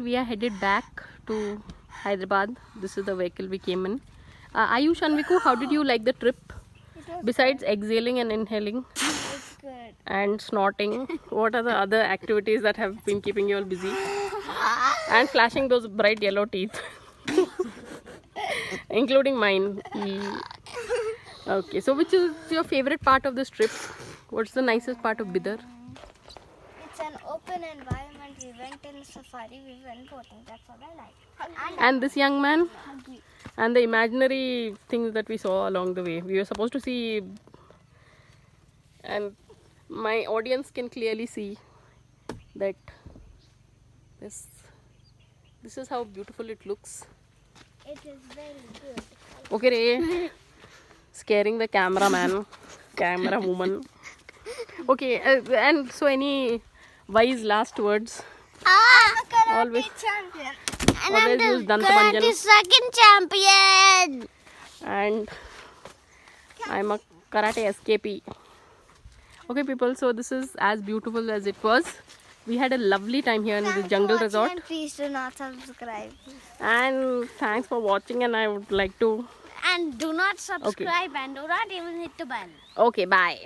We are headed back to Hyderabad. This is the vehicle we came in. Ayush and Viku, how did you like the trip? Besides exhaling and inhaling It's good. and snorting, what are the other activities that have been keeping you all busy? And flashing those bright yellow teeth, including mine. Okay, so which is your favorite part of this trip? What's the nicest part of Bidar? It's an open environment. We went in safari, we went boating. That's what I like. And this young man? Hungry. And the imaginary things that we saw along the way. We were supposed to see, and my audience can clearly see that this is how beautiful it looks. It is very good. Okay, Ray. Scaring the cameraman, camera woman. Okay, and so any wise last words? I'm a karate Always. champion. Always use Dantamanjan. Second champion. And I'm a karate escapee. Okay, people, so this is as beautiful as it was. We had a lovely time here in the jungle resort. And please do not subscribe. And thanks for watching, and I would like to. And do not subscribe and do not even hit the bell. Okay, bye.